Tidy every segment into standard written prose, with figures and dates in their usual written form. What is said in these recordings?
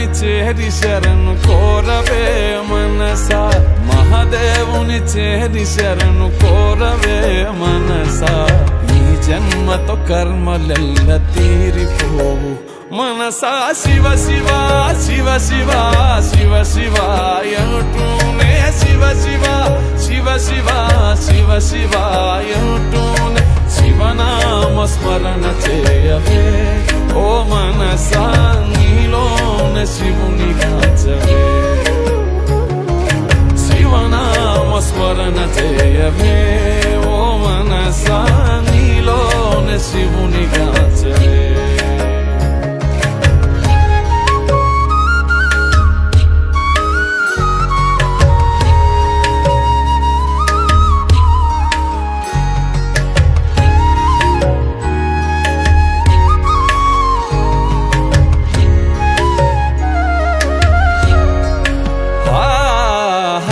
మహాదేవుని చేరి శరణు కోరవే మనసా, మహాదేవుని చేరి శరణు కోరవే మనసా. ఈ జన్మతో కర్మలెల్ల తీరిపోవు మనసా. శివ శివ శివ శివ శివ శివ అంటూనే శివ శివ శివ శివ శివ శివ అంటూనే శివనామ స్మరణ చేయవే ఓ మనసా. నీలోన శివుని గాంచవే, శివనామ స్మరణ చేయవే ఓ మనసా. నీలోన శివుని గాంచవే.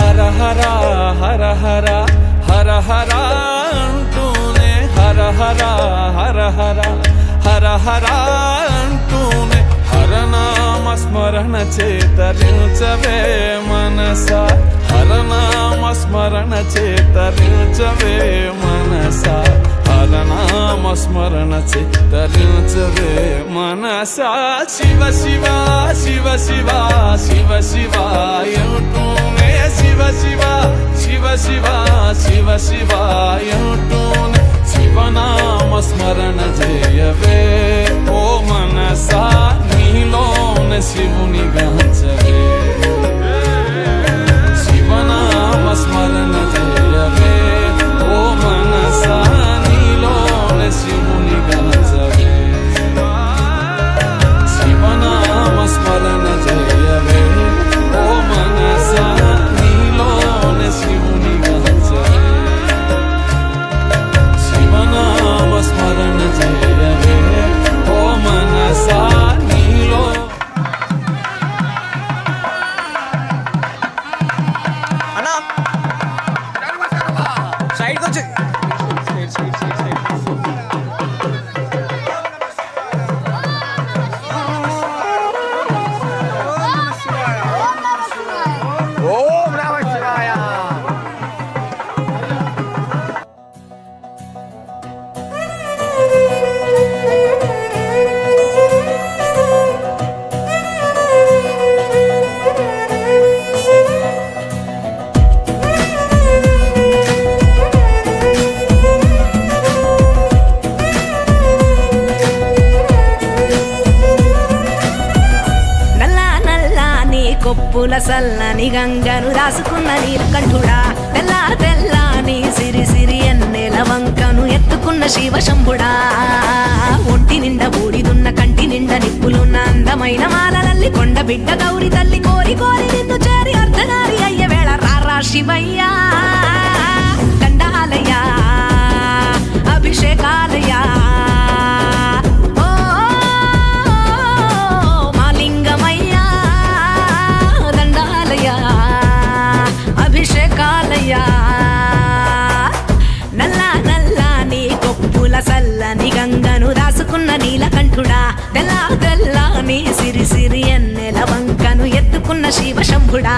హర హర హర హర అంటూనే హర హర హర హర హర హర అంటూనే హరనామ స్మరణ చేతరించవే మనసా. హరనామ స్మరణ చేతరించవే మనసా. హరనామ స్మరణ చేతరించవే మనసా. శివ శివ శివ శివ శివ శివ అంటూనే శివ శివ శివ శివ శివ శివ అంటూనే శివనామ స్మరణ చేయవే ఓ మనసా. నీలోన శివుని గాంచవే, శివనామ స్మరణ చేయవే ఓ మనసా. నీలోన శివుని గాంచవే, శివనామ స్మరణ చేయవే ఓ మనసా. నీలోన శివుని గాంచవే, శివనామ స్మరణ చేయవే ఓ మనసా. నీలో అన్నా సైడ్కి వచ్చి ఓం నమః శివాయ. కొప్పుల సల్లని గంగను రాసుకున్న నీలకంఠుడా, తెల్ల తెల్లని సిరి సిరి ఎన్నెల వంకను ఎత్తుకున్న శివ శంభుడా. ఒంటి నిండా బూడిదున్న కంటి నిండా నిప్పులున్న అందమైన మాలలల్లి కొండ బిడ్డ గౌరి తల్లి కోరి కోరి నిన్ను చేరి అర్ధనారి అయ్య వేళ రారా శివయ్యా. దండాలయ్యా అభిషేకాలయ్యా అభిషేకాలయ్యా. నల్ల నల్లని కొప్పుల సల్లని గంగను రాసుకున్న నీలకంఠుడా, తెల్ల తెల్లని సిరి సిరి ఎన్నెల వంకను ఎత్తుకున్న శివ శంభుడా.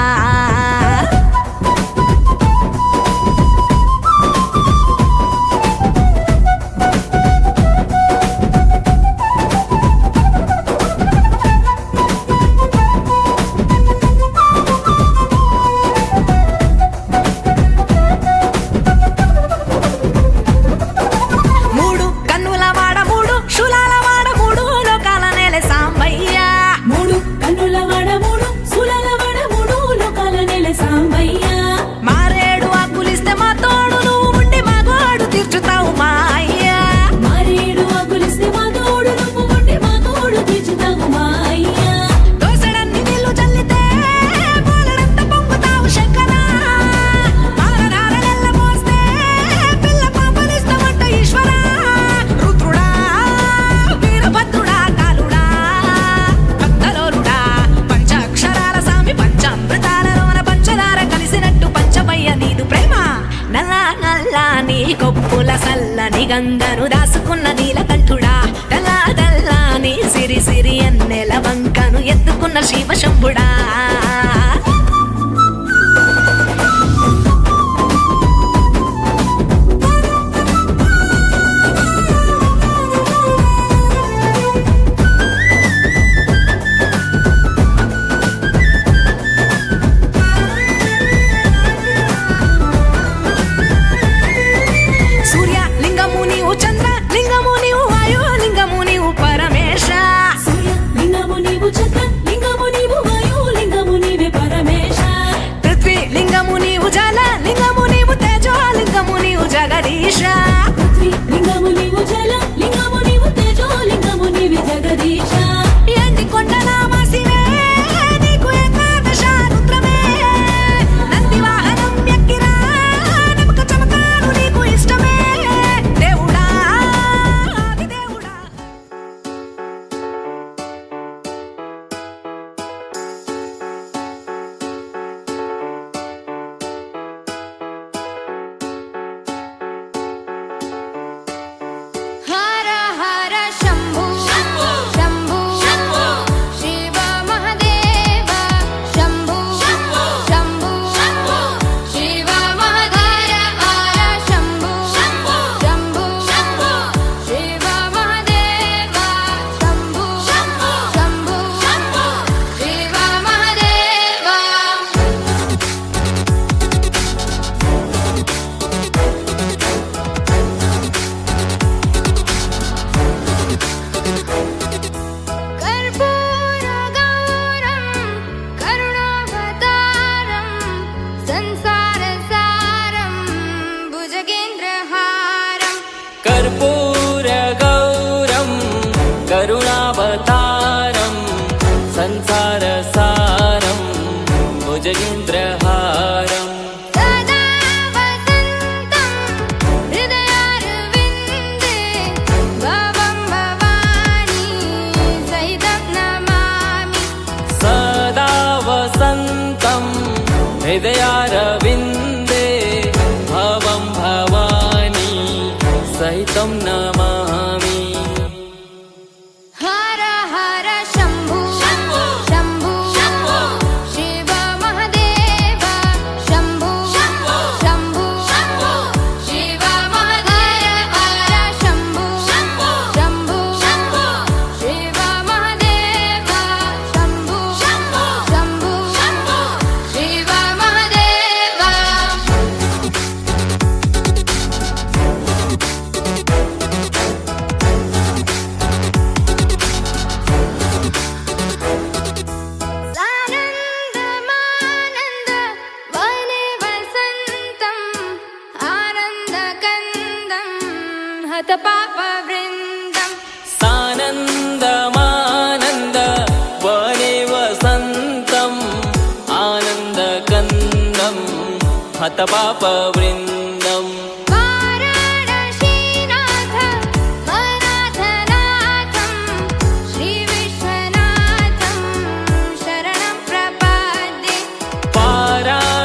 మారేడు ఆకులిస్తే మా తోడు నువ్వు ఉండి మా గోడు తీర్చుతావు మా అయ్యా. మారేడు ఆకులిస్తే మా తోడు నువ్వు ఉండి మా గోడు తీర్చుతావు మా అయ్యా. దోసడన్ని నీళ్లు చల్లితే పోలడంత పొంగుతావు శంకరా. పాలధారలెల్ల పోస్తే పిల్ల పాపనిస్తామంట ఈశ్వరా. రుద్రుడా వీరభద్రుడా కాలుడా భక్తలోరుడా పంచాక్షరాల సామి పంచామృతాలలోన పంచదార కలిసినట్టు పంచమయ్య నీదు ప్రేమ. నల్ల నల్లని కొప్పుల సల్లని గంగను దాసుకున్న నీలకంఠుడా, తెల్ల తెల్లని సిరి సిరి ఎన్నెల వంకను ఎత్తుకున్న ఎత్తుకున్న శివ శంభుడా జగదీశ లింగము నీవు జల లింగము నీవు తేజో లింగము నీవి జగదీశ ఎండి కొండల వాసివే నీకు ఏకాదశ రుద్రమే నంది వాహనం ఎక్కిరా నమక చమకాలు నీకు ఇష్టమే దేవుడా ఆది దేవుడా कर्पूरगौरं करुणावतारं संसारसारं भुजगेन्द्रहारं सदा वसन्तं हृदयारविन्दे भवं भवानी सहितं नमामि सदा वसन्तं हृदयारविन्दे भवं भवानी सहितं नमामि हर हर शम्भु शम्भु शम्भु शिव महादेव शम्भु शम्भु शम्भु शिव महादेव हर शम्भु शम्भु शम्भु शिव महादेव शम्भु शम्भु शिव महादेव सानन्दमानन्द वने वसन्तम् आनन्दकन्दं हतपापवृन्दम् सानन्दमानन्द वने वसन्तम् आनन्दकन्दं हतपापवृन्दम् वाराणसीनाथ वनाथनाथं श्रीविश्वनाथं शरणं प्रपद्ये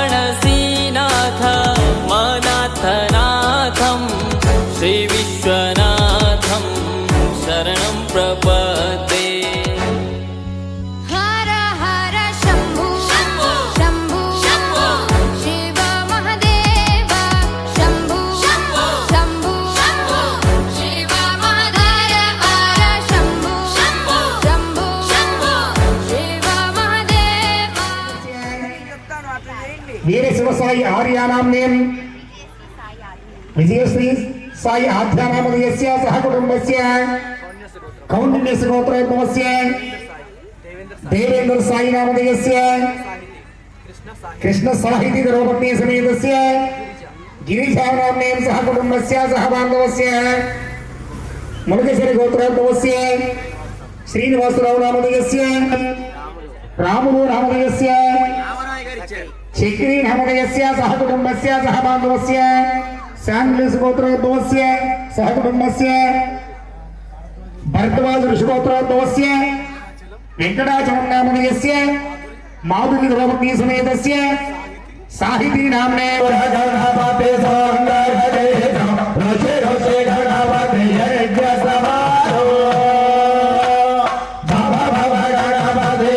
वाराणसीनाथ मनाथनाथं श्रीविश्वनाथं शरणं प्रपद्ये हर हर शम्भु शम्भु शिव महादेव शम्भु शम्भु शिव महादेव हर शम्भु शम्भु शिव महादेव వీర శివసాయి ఆర్యానామ్నేం విజయశ్రీ సాయి ఆధ్యానామదయస్య సహ కుటుంబస్య కౌండిన్యస్య గోత్రోద్భవస్య దేవేంద్ర సాయి నామదయస్య కృష్ణ సాహితీ ద్రౌపదీ సమేతస్య గిరిజానామ్నేం సహ కుటుంబస్య సహ బాంధవస్య ములకేశ్వరి గోత్రోద్భవస్య శ్రీనివాసరావు నామదయస్య రాములు నామదయస్య చక్రీ నామదయస్య సహ కుటుంబస్య సహ బాంధవస్య శాంగ్లీస్ గోత్రోద్భవస్య సహ కుటుంబస్య భరద్వాజ ఋషిగోత్రోద్భవస్య వెంకటాచలం నామదయస్య మాధురి ద్రౌపదీ సమేతస్య సాహితీ నామ్నే వరగణపతే సౌందర్యదే రచే రచే గణపతే యజ్ఞ సమారో భవ భవ గణపతే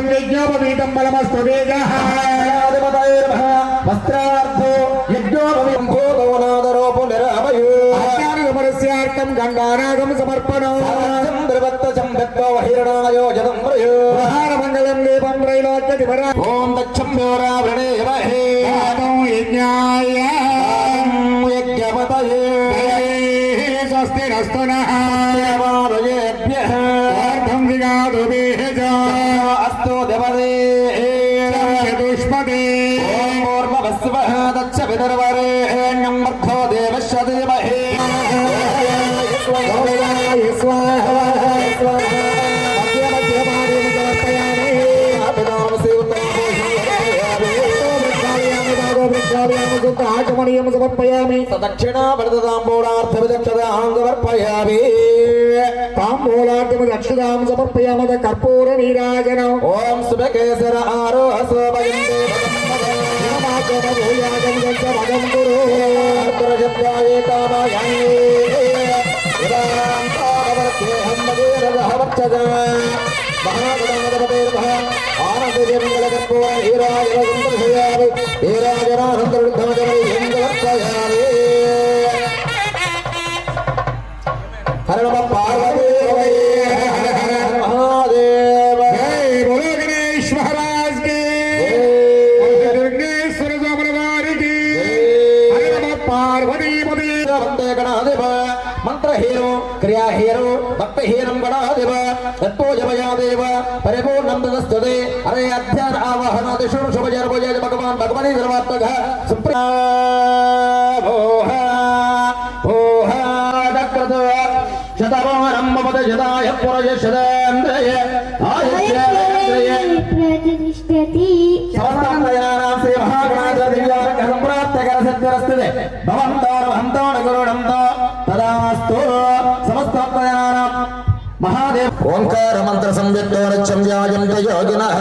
ఆయుధం యజ్ఞోపవీతం బలమస్తు వేగః వస్త్రార్థో యజ్ఞోపవీతం పునరామయో అజ్ఞానమరస్యార్థం గంగానాగం సమర్పణం మంగళం దేవం త్రైలోక్యధిపరా ఓం దక్షంభ్యోరావృణే వహే యజ్ఞాయ యజ్ఞపతయే స్వస్తి నస్తు నః దేవాలయేభ్యః అర్థం విగాదు బీజ అస్తు దేవదే చతుష్పదే ఓం పూర్వవస్వః దక్ష విదర్వరేణ్యం వర్ధో దేవస్య ధీమహి సమర్పయామి దక్షిణా వరదాంబోళార్థ విదక్షత సమర్పయామి తాంబూలార్థము దక్షిణాం సమర్పయామద కర్పూర నీరాజనం ఓం శుభకేసర ఆరోహ శోభయంతే భగం గురు భద్రజత్యాయే కామాయాయే హర నమ పార్వతీ మహాదేవ బోలో గణేష్ మహారాజ్ కి దుర్గేశ్వర స్వామి వారికి హర నమ పార్వతీ వందే గణాధిప మంత్ర హీరో క్రియా హీరో భక్త హీరం గణాధిప తత్పోజమయాదేవ పరిపూర్ణం తదస్తుతే అరే అధ్యాన ఆవాహనాది శుభ శుభజర్భుజ భగవాన్ భగవనీ సర్వాత్మక సుప్రభోహ భోహ దక్రత శతమానం మమత శతాయ పురజశదేంద్రయ ఆయుష్యేంద్రయ प्रतिष्ठति సమస్తప్రయాణాం శ్రీ మహాగణాధిప దివ్యార్ఘ సంప్రాప్తకర సత్యరస్తుతే భవంతో భవంతో గురుణంతో తదాస్తు సమస్తప్రయాణాం మహాదేవ ఓంకార మంత్ర సంయుక్తో నిత్యం వ్యాజంత యోగినః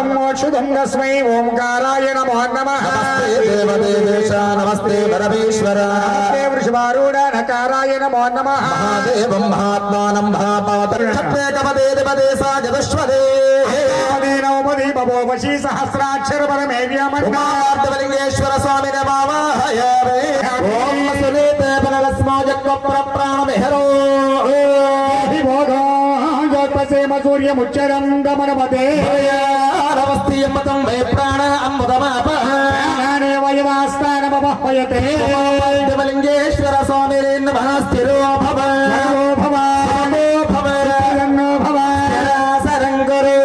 మోక్షుదం తస్మై ఓంకారాయ నమో నమః నమస్తే దేవదేవేశ నమస్తే పరమేశ్వర నమస్తే వృషభారూఢ నకారాయ నమో నమః మహాదేవం మహాత్మానం మహాపాతేకపదే సా జగశ్వదే నవపది బభోవశీ సహస్రాక్షర పరమే వ్యామన్నా ఉమార్ధవలింగేశ్వర స్వామి నమావాహయామి ఓం సునీతే బలస్మోజక్వ ప్రాణమిహరో జ్యోత్సేమ సూర్యముచ్చరం గమనమతే నమస్తీయమతం వై ప్రాణ అమృతమాపః వయవాస్థానమపహ్వయతే లింగేశ్వర స్వామి నమః స్థిరో భవ భవ భవ భవ సరంగురు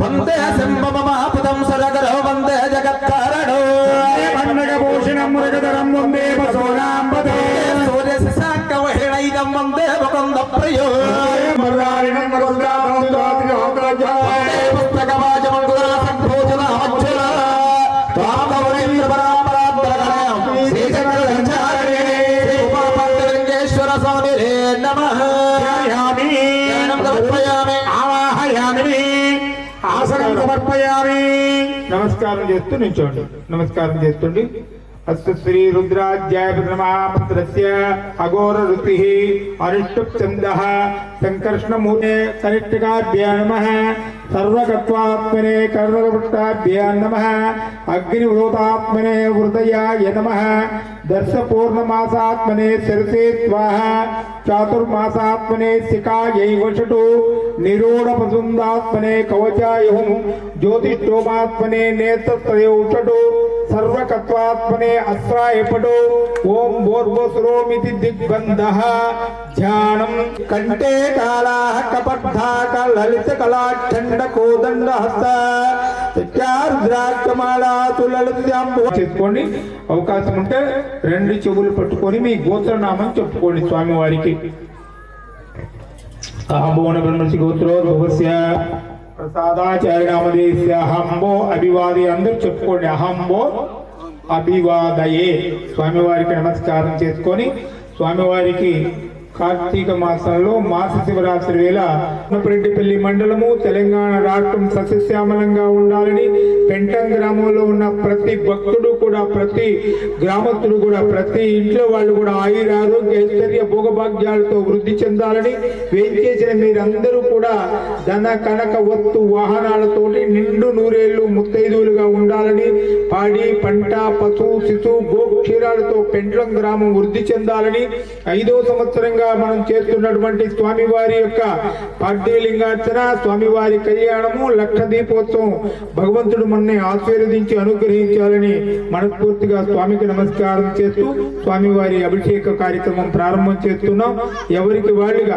వందే శంభమమాపదం సరగరో వందే జగత్కారణో భూషణం మృగధరం వందే వసోనాంబదే సూర్య శాఖవహిణైకం వందే ముకుంద ప్రియో మర్రారిణం రుద్రాధం వందే పుస్తకవాచమంకురా సంభోజన అమజ్జల త్వామవరేంద్ర పరాపరాత్మకరణం శ్రీచక్రసంచారిణే శ్రీ ఉమాపంచలింగేశ్వర స్వామి నమః జ్ఞానం సమర్పయామి ఆవాహయామి ఆసనం సమర్పయామి నమస్కారం చేస్తూ నిల్చోండి నమస్కారం చేస్తుండి అస్తు శ్రీ రుద్రాధ్యాయ ప్రథమామంత్రస్య అఘోర ఋతిః అరిష్టప్ ఛందః సంకర్షణమూర్తే కనిష్ఠికాభ్యో నమః సర్వగత్వాత్మనే కర్ణవృష్టాభ్యో నమః అగ్నివృతాత్మనే హృదయాయ నమః దర్శపూర్ణమాసాత్మనే శిరసే స్వాహా చాతుర్మాసాత్మనే శిఖాయై వషటు నిరూఢపసుందాత్మనే కవచాయ జ్యోతిష్ఠోమాత్మనే నేత్రత్రయౌ షటు సర్వకత్వాత్మనే అస్రాయ పటు ఓం భోర్వసురోమితి దిగ్బంధః ధ్యానం కంటే కాళాః కపర్ధాక లలిత కళాఖండ కోదండ హస్త రుద్రాక్షమాలాతు లలితాంబు చేసుకోండి. అవకాశం ఉంటే రెండు చెవులు పట్టుకొని మీ గోత్రనామం చెప్పుకోండి స్వామివారికి. అహంబోన బ్రహ్మసి గోత్రోద్భవస్య ప్రసాదాచార్యనామదేశ్య అహంబో అభివాది అందరూ చెప్పుకోండి. అహంబో అభివాదయే. స్వామివారికి నమస్కారం చేసుకొని స్వామివారికి కార్తీక మాసంలో మాస శివరాత్రి వేళ రెడ్డిపల్లి మండలము తెలంగాణ రాష్ట్రం సస్యశ్యామలంగా ఉండాలని పెంటం గ్రామంలో ఉన్న ప్రతి భక్తుడు కూడా, ప్రతి గ్రామస్తుడు కూడా, ప్రతి ఇంట్లో వాళ్ళు కూడా ఆయురారోగ్య ఐశ్వర్య భోగభాగ్యాలతో వృద్ధి చెందాలని వేంచేసిన మీరందరూ కూడా ధన కనక వస్తు వాహనాలతోటి నిండు నూరేళ్లు ముత్తైదువులుగా ఉండాలని, పాడి పంట పశు శిశు గోక్షీరాలతో పెంటం గ్రామం వృద్ధి చెందాలని 5వ సంవత్సరంగా మనం చేస్తున్నటువంటి స్వామివారి యొక్క పాడ్యలింగార్చన, స్వామివారి కళ్యాణము, లక్ష దీపోత్సవం భగవంతుడు మనని ఆశీర్వదించి అనుగ్రహించాలని మనస్ఫూర్తిగా స్వామికి నమస్కారం చేస్తూ స్వామివారి అభిషేక కార్యక్రమం ప్రారంభం చేస్తున్నాం. ఎవరికి వాళ్ళుగా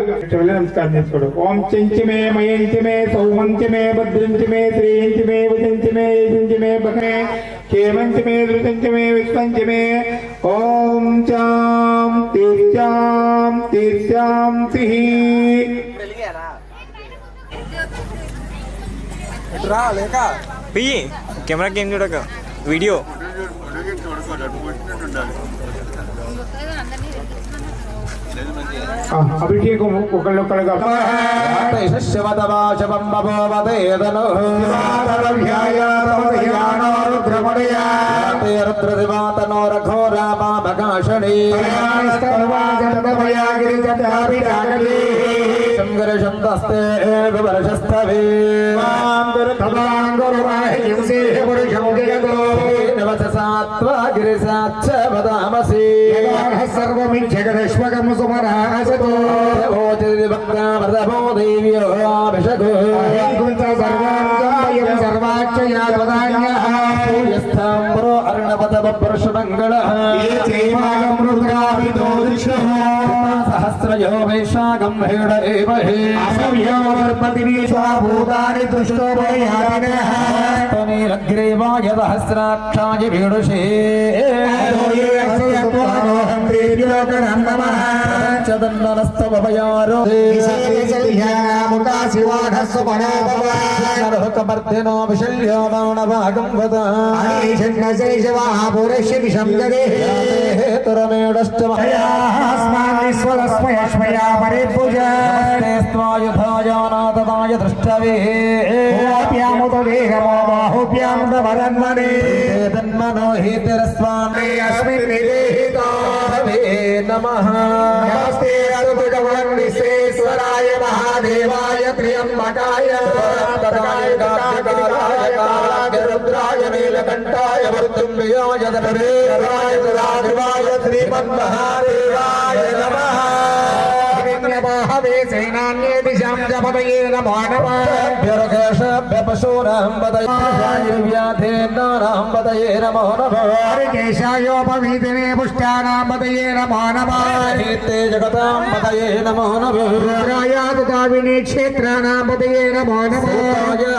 నమస్కారం చేసుకోవడం. ఓం చెంచిమే మయంచిమే సౌమంచిమే భద్రంచిమే శ్రేయంచిమే వదంచిమే యజంచిమే భగమే కేమంచిమే ధృతంచిమే విశ్వంచిమే ఓం చాం తీర్చాం తీర్చాం సిహి. పియ్యి కెమెరాకి ఏం చూడక వీడియో అభిషేకం ఒకళ్ళొక్కళ్ళగా సర్వమిచ్చగదశ్వకం సుమరాసతో సహస్రయో వైశాఖం హేడ భూతాని దృష్టోగ్రీవాయ సహస్రాక్షాయ భీడుషే ముఖాశివాఢస్వనో విశల్యో మౌనభాగం వదాస్మాస్మయస్మయా పరే పూజాయుధాయానాథాయ దృష్టవే తన్మనో హేతిరస్వామి అస్మిన్ నమః. నమస్తే విశ్వేశ్వరాయ మహాదేవాయ త్ర్యంబకాయ రుద్రాయ నీలకంఠాయ మృత్యుంజయాయ ధనురాయ శ్రీమన్మహాదేవాయ నమః. సేనాన్యే దిశాం జపదయే నమో నమః. నమో కేశాయోపవీతినే పుష్టానాం పదయే నమో నమః. జగతాం పదయే నమో నమః. రుద్రాయాదుతావినే క్షేత్రానాం పదయే నమో నమః.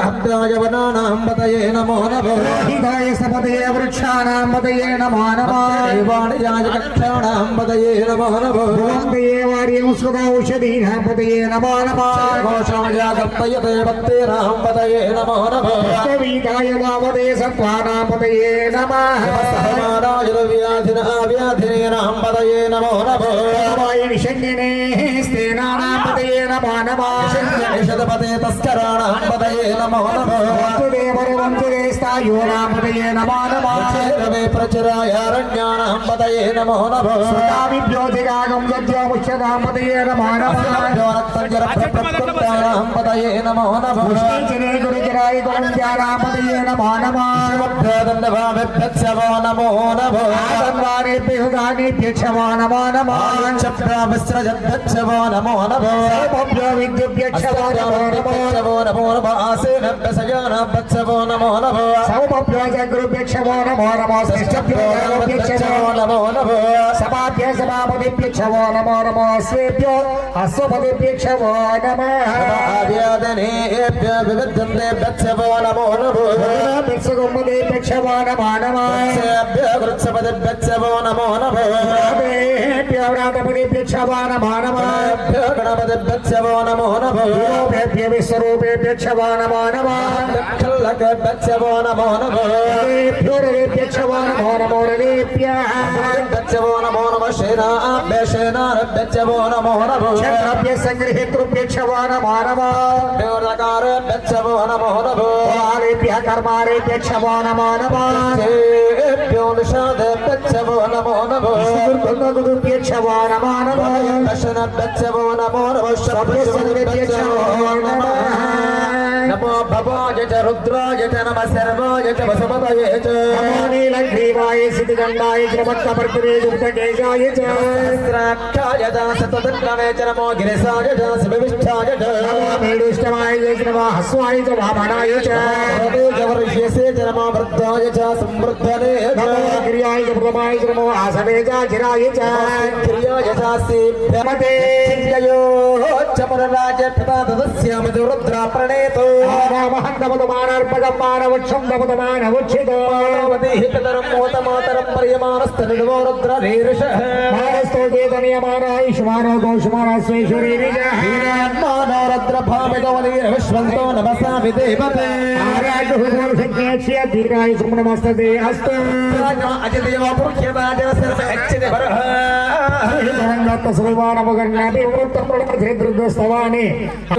హబ్దాయ వనానాం పదయే నమో నమః. హితాయ సపదయే వృక్షానాం పదయే నమో నమః. వాణిజాయ కక్షాణాం పదయే నమో నమః. భవంతయే వార్యం సుఖౌషధీనాం పదయే నమో నమః. ఘోషాయ కర్తయతే భక్తేనాం పదయే నమో నమః. కవితాయ నామదే సత్వానాం పదయే నమః. వ్యాధినాం పదయే నమో నమః. శంగినే స్థేనానాం పదయే నమో నమః. శతపదే తస్కరాణాం పదయే నమో నమః. వంతుదే స్థాయూనాం పదయే నమో నమః. రవే ప్రచురాయారణ్యానాం పదయే నమో నమః. సుతావిభ్యోధిగాగం సజ్జోముష్యతాం పదయే నమో నమః. రక్తంజరప్రప్రప్తానాం పదయే నమో నమః. పుష్టించనే గురుజరాయ గుణంత్యానాం పదయే నమో నమః. నమో నమో ధన్వానేభ్యో నమో నమో. చప్రామిశ్రజద్భ్యో నమో నమో. విద్యుభ్యో నమో నమో. నమో నమో ఆసేనభ్యసజానభ్యో నమో నమో. సౌభ్యోజగురుభ్యో నమో నమో. శిష్టభ్యో నమో నమో. సభాభ్య సభాపతిభ్యో నమో నమో. స్వేభ్యో అశ్వపతిభ్యో నమః. ఆద్యాదనేభ్యో వివిధందేభ్యో నమో నమో. భిక్షగుమ్మదేభ్యో నమో నమో. వృక్షపతిభ్యో నమో నమో. వ్రాతపతిభ్యో నమో నమో. గణపతిభ్యో నమో నమో. విశ్వరూపేభ్యో నమో నమో. లక్షల్లకేభ్యో నమో నమో. నమో నమో. నమో నమో. దేశేనారభ్యచ్చవో నమో నమో క్షత్రభ్య సంగృహేతృభ్యక్షవో నమో నమో దేవరకారేభ్యచ్చవో నమో నమో ఆరేభ్య కర్మారేభ్యక్షవో నమో నమో ఏభ్యో నిషాదేభ్యచ్చవో నమో నమో గురుభ్యక్షవో నమో నమో దర్శనభ్యచ్చవో నమో నమో శబ్దభ్యచ్చవో నమో నమో భవాయ చ రుద్రాయ చ నమ సర్వాయ చ వసపతయే చ నమో నీలగ్రీవాయ సిద్ధిగండాయ చ భక్తపర్పురే యుక్తకేశాయ చ సహస్రాక్షాయ చ సతదండనే చ నమో గిరిశాయ చ శివవిష్ఠాయ చ నమో మేడుష్టమాయ చ నమో హస్వాయ చ వామనాయ చ వర్ష్యసే చ నమో వృద్ధాయ చ సంవృద్ధనే నమో గిరియాయ చ ప్రథమాయ చ నమో ఆసనే చ చిరాయ చ క్రియాయ చ నమతే సింగయో చ పునరాజ పితా తదస్యామ రుద్ర ప్రణేతో రామహండముదమానర్పగం మానవక్షం నముదమానవక్షితో హితరం మోతమాతరం పర్యమానస్తనుడవో రుద్ర రీరుషః మానస్తో చేతనీయమానాయుష్మానో గౌష్మానశ్వేశ్వరీమానో రుద్ర భామితవలీర విశ్వంతో నమసా విదేవతే ధీరాయ సుమనమస్తతే అస్తు అజదేవ పురుషేవాజ సర్వ హచ్చిదే వరః స్తవాని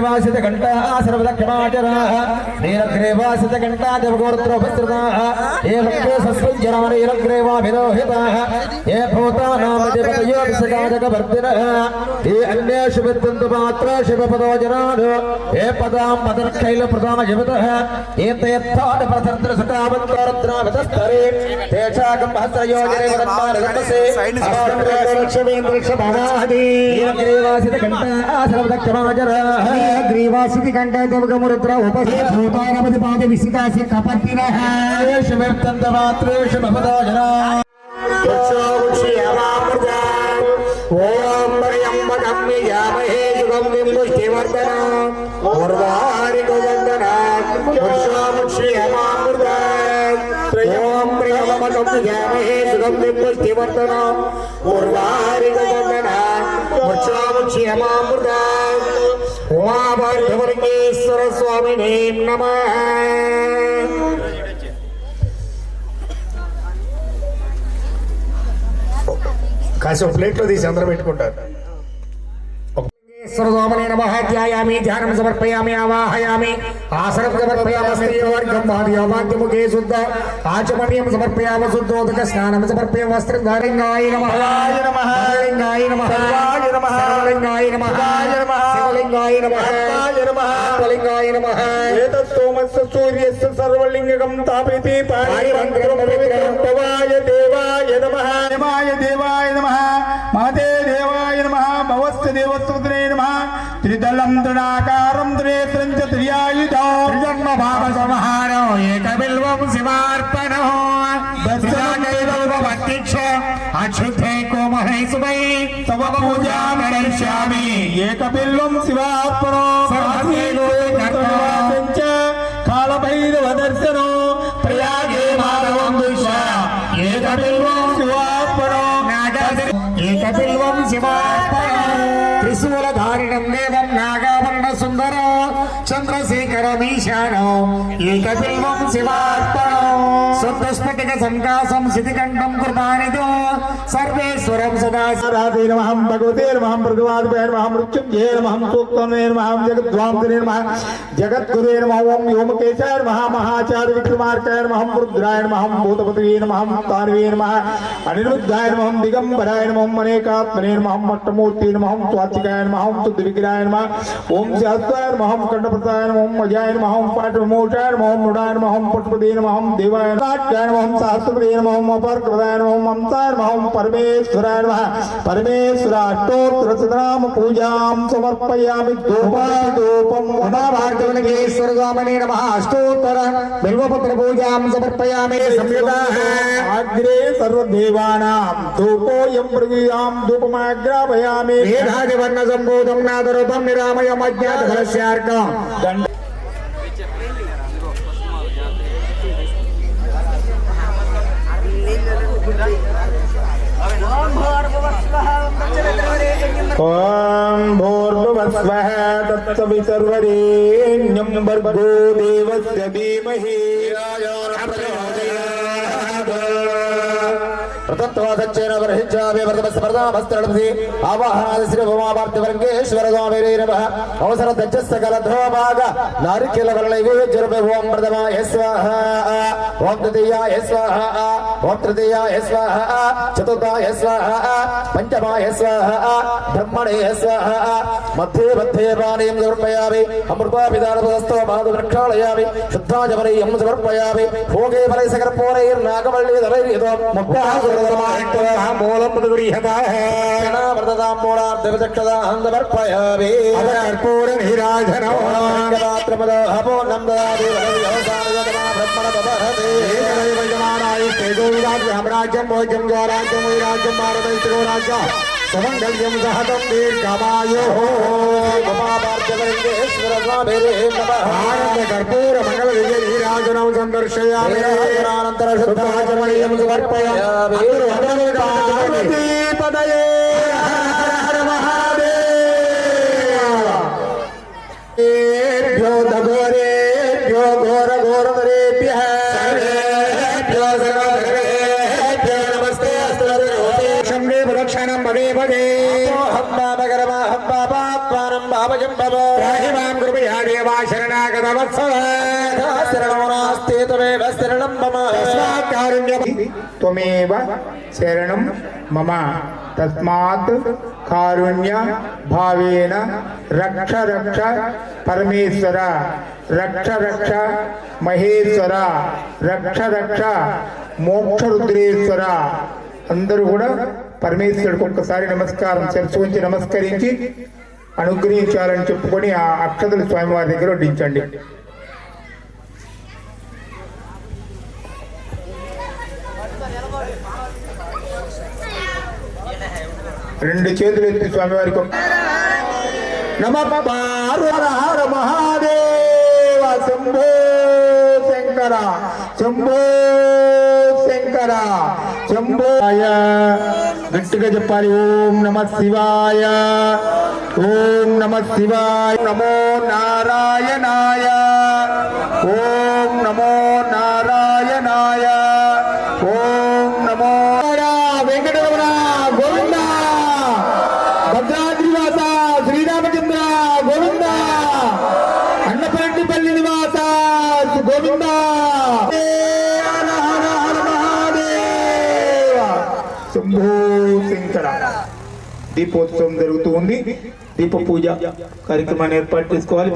వాసిత ఘంటా సర్వదక్షమాచర నీలగ్రేవాసిత ఘంటా దేవగోత్రోపసృతాః ఏ భక్తే సస్వంజనమ నీలగ్రేవా విరోహితాః ఏ భూతానాం దేవతయో విసగాజకవర్తినః ఏ అన్యేషు విద్వంతు పాత్రేషు పదో జనాలు ఏ పదాం పదర్కైల ప్రధాన జగతః ఏ తీర్థాన్ ప్రసంత్ర సుఖావంతరుద్రావితస్తరే తేషాకం హస్రయోజనే వదన్మానగమసే నీలగ్రేవాసిత ఘంటా సర్వదక్షమాచర గ్రీవాసితి కంఠ దుర్గమురుద్ర ఉపసే భూతానపతి పాద విసితాసి కపర్తినః ఏషు విద్వంతు పాత్రేషు పదో జనా ఓం వర్యంబకం యామహే యుగం విముష్టివర్ధన ఉర్వారికవందన పురుషోముక్షియమామృత ఓం ప్రియమకం యామహే యుగం విముష్టివర్ధన ఉర్వారికవందన పురుషోముక్షియమామృత ఉమాభర్గవర్గేశ్వర స్వామినే నమః. కాసేపు ప్లేట్లో తీసి అందరూ పెట్టుకుంటారు. స్వరదోమనే నమః ధ్యాయామి ధ్యానం సమర్పయామి ఆవాహయామి ఆసనం సమర్పయామి స్త్రీవర్గం వాద్యముఖే శుద్ధ ఆచమనీయం సమర్పయామి శుద్ధోదక స్నానం సమర్పయామి వస్త్రం ధారింగాయ నమః లింగాయ నమః లింగాయ నమః శివలింగాయ నమః లింగాయ నమః ఏతస్తోమస్య సూర్యస్య సర్వలింగకం తాపేతి పారివంద్రం పవిత్రం భవాయ దేవాయ నమః దేవాయ దేవాయ నమః మహతే దేవాయ నమః భవస్య దేవత్వే నమః త్రిదళం త్రినాకారం త్రినేత్రం చ త్రియాయుధం జన్మ భావ సంహారో ఏకబిల్వం శివార్పణో దర్శనైవత్తిక్ష అక్షుద్ధే కోమహేశుభై తవ పూజాం కరిష్యామి ఏకబిల్వం శివార్పణో సర్వాసంచ కాళభైరవ దర్శనో ప్రయాగే మాధవం దుష్య ఏకబిల్వం శివార్పణో ఏకబిల్వం శివార్పణో త్రిశూలధారిణం దేవం నాగావర్ణ సుందరో చంద్రశేఖరమీశానో ఏకబిల్వం శివార్పణో శుద్ధస్ఫటిక సంకాసం శితికంఠం కృతానిదో సర్వేశ్వరం సదా రాధే నమః భగవతే నమః భగవాదిభ్యే నమః మృత్యుంజయ నమః సూక్తమే నమః జగద్వాంతనే నమః జగద్గురే నమః ఓం వ్యోమకేశాయ నమః మహాచార్య విక్రమార్కాయ నమః రుద్రాయ నమః భూతపతయే నమః తారవే నమః అనిరుద్ధాయ నమః దిగంబరాయ నమః అనేకాత్మనే నమః మట్టమూర్తి నమః స్వాతికాయ నమః తుద్విగ్రహాయ నమః ఓం శాస్త్రాయ నమః కంఠప్రతాయ నమః అజాయ నమః పాఠమూటాయ నమః మృడాయ నమః పట్టుపదే నమః దేవాయ నాట్యాయ నమః శాస్త్రపదే నమః అపర్కృతాయ నమః మమతాయ నమః పరమేశ్వరాయ నమః పరమేశ్వర అష్టోత్తర శతనామ పూజాం సమర్పయామి ధూపం ఉమాభార్గవనగేశ్వర స్వామినే నమః అష్టోత్తర బిల్వపత్ర పూజాం సమర్పయామి సంయుతాః అగ్రే సర్వదేవానాం ధూపోయం ప్రగీయాం ధూపమాగ్రాపయామి వేదాదివర్ణ సంబోధం నాదరూపం నిరామయం అజ్ఞాత ఫలస్యార్కం ఓం భూర్భువస్వః తత్సవితుర్వరేణ్యం భర్గో దేవస్య ధీమహి వ్రతత్వాసచ్చేన గ్రహించామి వ్రతమస్మృతామస్త్రళసి ఆవాహనాది శ్రీ భూమాపార్థివర్గేశ్వర స్వామిరే నమః అవసర దజ్జస్సకలధ్రోభాగ నారికేల వలనైవేద్యరూపే ఓం ప్రథమాయ స్వాహ ఓం ద్వితీయాయ స్వాహ ఓం తృతీయాయ స్వాహ చతుర్థాయ స్వాహ పంచమాయ స్వాహ బ్రహ్మణే స్వాహ మధ్యే మధ్యే పానీయం సమర్పయామి అమృతాపిదానపదస్థో పాదు ప్రక్షాళయామి శుద్ధాజమనీయం సమర్పయామి భోగే ఫలై సకర్పూరైర్నాగవల్లీధరైర్యతో మూలం వ్రతతాంబూలార్ధవిచక్షదాం సమర్పయామి కర్పూర నీరాజనం హపో నందాది బ్రహ్మణ పదహతే రాజ్యం భోజ్యం గోరాజ్యం వైరాజ్యం భారతైశ్వరో రాజ్య సుమంగళ్యం సహతం దీర్ఘమాయో ఉమాపార్థివర్గేశ్వర స్వామిరే నమః ఆనంద కర్పూర మంగళ విజయ నీరాజనం సందర్శయామి అనంతర శుద్ధాజమనీయం సమర్పయామి పదయే హర మహాదేవ్యో దఘోరేభ్యో ఘోర ఘోరధరేభ్యః సర్వేభ్యో సర్వధరేభ్యో నమస్తే అస్తు శంభే ప్రదక్షిణం పదే పదే రాహిమాం కృపయా దేవా శరణాగత వత్సల త్వమేవ శరణం మమ తస్మాత్ కారుణ్య భావేన రక్ష రక్ష పరమేశ్వర రక్ష రక్ష మహేశ్వర రక్ష రక్ష మోక్ష రుద్రేశ్వర. అందరూ కూడా పరమేశ్వరుడికి ఒక్కసారి నమస్కారం శిరస్సు ఉంచి నమస్కరించి అనుగ్రహించాలని చెప్పుకొని ఆ అక్షతలు స్వామివారి దగ్గర వడ్డించండి. రెండు చేతులు ఎత్తి స్వామివారికి నమ హర మహాదేవ శంభో శంకర శంభో శంకర శంభోయ. గట్టిగా చెప్పాలి. ఓం నమ శివాయ ఓం నమ శివాయ నమో నారాయణాయ ఓం నమో నారాయణాయ ఓం నమో వెంకటరమణ గోవింద భద్రాద్రివాస శ్రీరామచంద్ర గోవింద అన్నపరెడ్డిపల్లి నివాస గోవింద. శంభో శంకర. దీపోత్సవం జరుగుతూ ఉంది. దీప పూజ కార్యక్రమాన్ని ఏర్పాటు చేసుకోవాలి.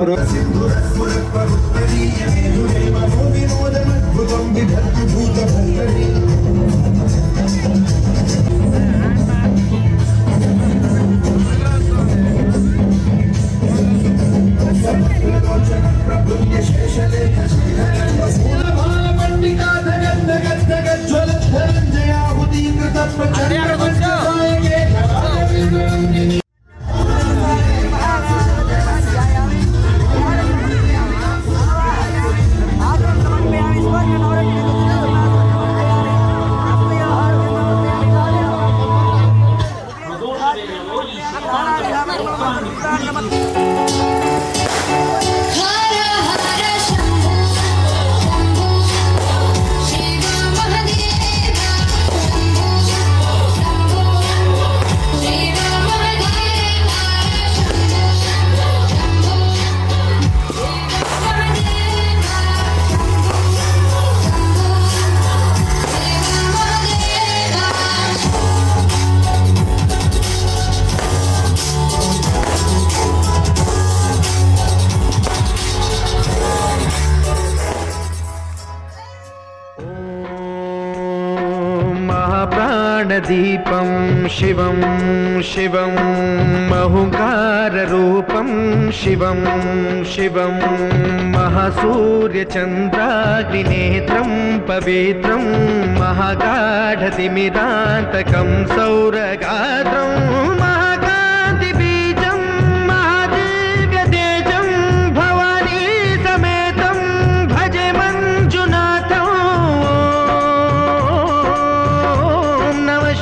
ప్రాణదీపం శివం శివం మహుంకారరూపం శివం శివం మహాసూర్యచంద్రాగ్నినేత్రం పవిత్రం మహాగాఢతిమిరాంతకం సౌరగాత్రం మహాకాంతిబీజం మహాదివ్యతేజం భవానీ సమేతం భజే మంజునాథం.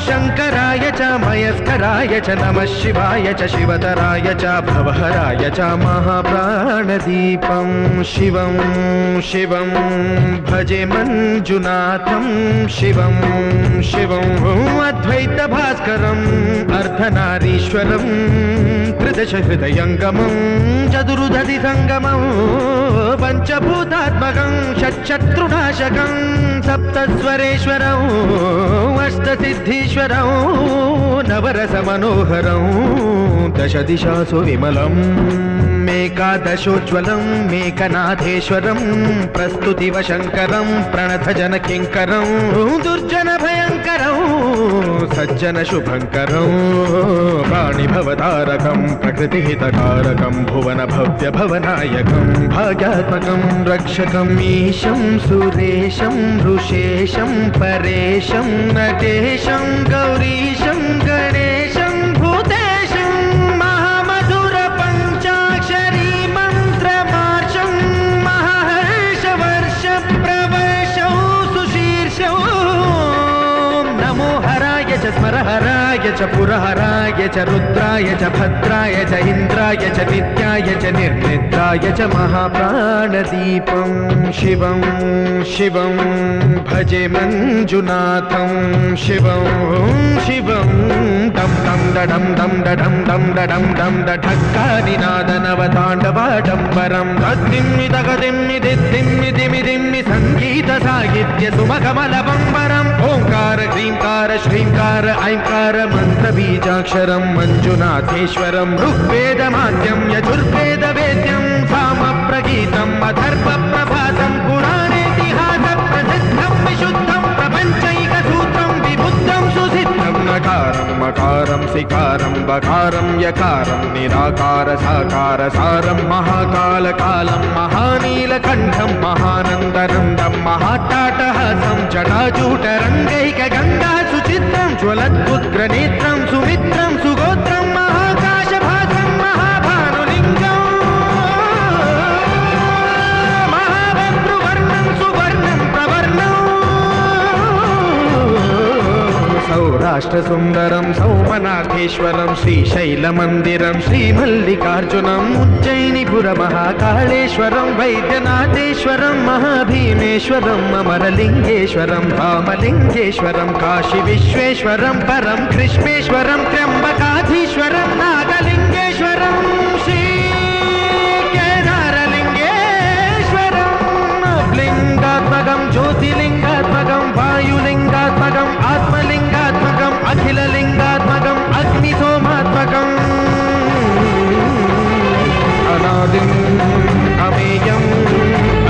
శంకరాయ చ मयस्कराय च नमः शिवाय च शिवतराय च भवहराय च महाप्राणदीपं शिवं शिवं भजे मञ्जुनाथं शिवं शिवं अद्वैतभास्करम् अर्धनारीश्वरं त्रिदशहृदयङ्गमं चतुर्दधिसङ्गमं पञ्चभूतात्मकं षट्शत्रुनाशकं सप्तस्वरेश्वरं अष्टसिद्धीश्वरं नवरसमनोहरं दशदिशासु विमलम् मेकादशोज्ज्वलं मेकनाथेश्वरं प्रस्तुतिवशङ्करं प्रणतजनकिङ्करं दुर्जनभयङ्करं सज्जनशुभङ्करं प्राणिभवतारकं प्रकृतिहितकारकं भुवनभव्यभवनायकं भाग्यात्मकं रक्षकम् ईशं सुरेशं ऋषेशं परेशं नटेशं गौरीशं गणेशं भूतेशं महामधुरपञ्चाक्षरी मन्त्रमार्षं महर्षवर्षप्रवर्षौ सुशीर्षौ नमो हराय च स्मरहराय च पुरहराय च रुद्राय च भद्राय च इन्द्राय च नित्याय च निर्निद्राय च महाप्राणदीपं शिवं शिवं भजे मञ्जुनाथं शिवं शिवं डं डं डडं डं डडं डं डडं डं डढक्कानिनादनवताण्डवाडम्बरं तद्दिम्मि तगदिम्मि दिद्दिम्मि दिमिदिम्मि सङ्गीतसाहित्य सुमकमलबम्बरम् ओङ्कार ह्रीङ्कार श्रीङ्कार ऐङ्कार मन्त्रबीजाक्षरं मञ्जुनाथेश्वरं ऋग्वेदमाद्यं यजुर्वेदवेद्यं सामप्रगीतम् अथर्वप्रभातं पुराणेतिहासप्रसिद्धं विशुद्धं प्रपञ्चैकसूत्रं विबुद्धं सुसिद्धं नकारं मकारं सिकारं बकारं यकारं निराकार साकार सारं महाकालकालं महानीलकण्ठं महानन्दनन्दं महाट्टाटहासं जटाजूटरङ्गैकगङ्गा सुचित्रं ज्वलद्उग्रनेत्रं सुमित्रं सुगोत्रं महाकाशभासं महाभानुलिङ्गं महाभद्रुवर्णं सुवर्णं प्रवर्णं सौराष्ट्रसुन्दरं सौमनाथेश्वरं श्रीशैलमन्दिरं श्रीमल्लिकार्जुनम् उज्जयिनीपुरमहाकाळेश्वरं वैद्यनाथेश्वरं महाभीमेश्वरम् अमरलिङ्गेश्वरं धामलिङ्गेश्वरं काशीविश्वेश्वरं परं कृष्णेश्वरं त्र्यम्बकाधीश्वरं नागलिङ्गेश्वरं श्रीकेदारलिङ्गेश्वरं लिङ्गात्मकं ज्योतिलिङ्गात्मकं वायुलिङ्गात्मकम् आत्मलिङ्गात्मकम् अखिललिङ्गात्मकम् अग्निसोमात्मकम् अनादिम् अमेयम्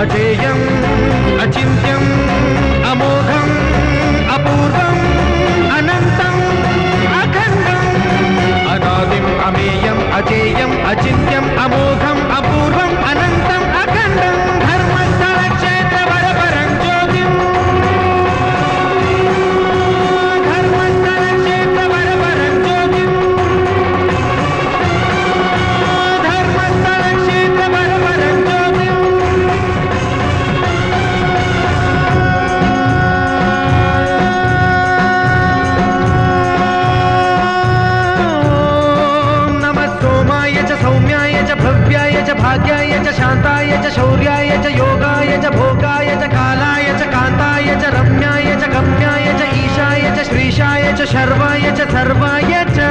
अजेयम् अचिन्त्यम् अमोघम् अपूर्वम् अनन्तम् अखण्डम् अनादिम् अमेयम् अजेयम् अचिन्त्यम् अमोघम् अपूर्वम् अनन्तम् अखण्डम् धर्मस्थलक्षेत्रवरपरं ज्योतिम् धर्मस्थलक्षेत्रवरपरं ज्योतिम् धर्मस्थलक्षेत्रवरपरं ज्योतिम् नमः सोमाय च सौम्याय च भव्याय च भाग्याय च शान्ताय च शौर्याय च योगाय च भोगाय च कालाय च कान्ताय च रम्याय च गम्याय च ईशाय च श्रीशाय च शर्वाय च सर्वाय च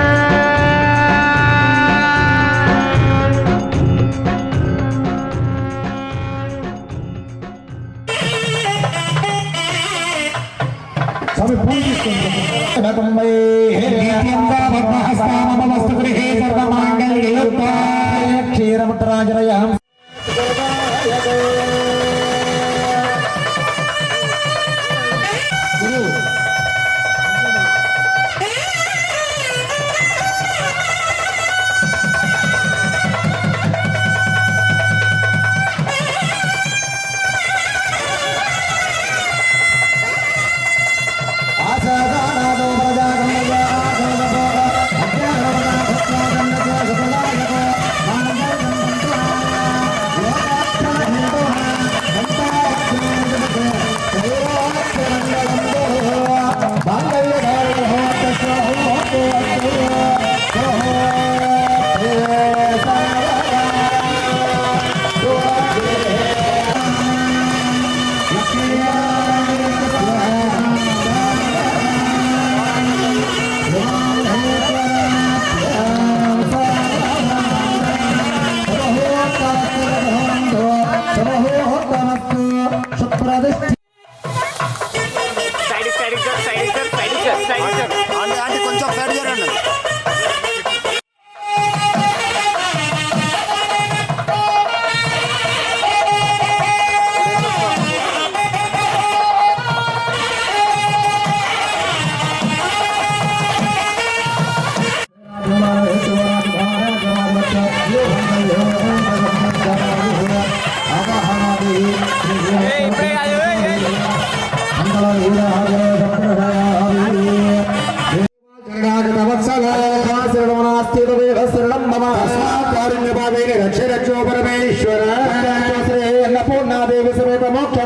స్వామి ఫోన్ తీసుకోండి నిత్యంగా పద్మహస్తానమస్తు గృహే సర్వమాంగళ్యయుక్తాయ క్షీరముద్రాజరయం ఆసాదానాదో ప్రజాగమయ ఆగమయ అంటే కొంచెం సైడ్ చేయండి. రక్షో పరమేశ్వర పూర్ణాదేవి సమేత మోక్ష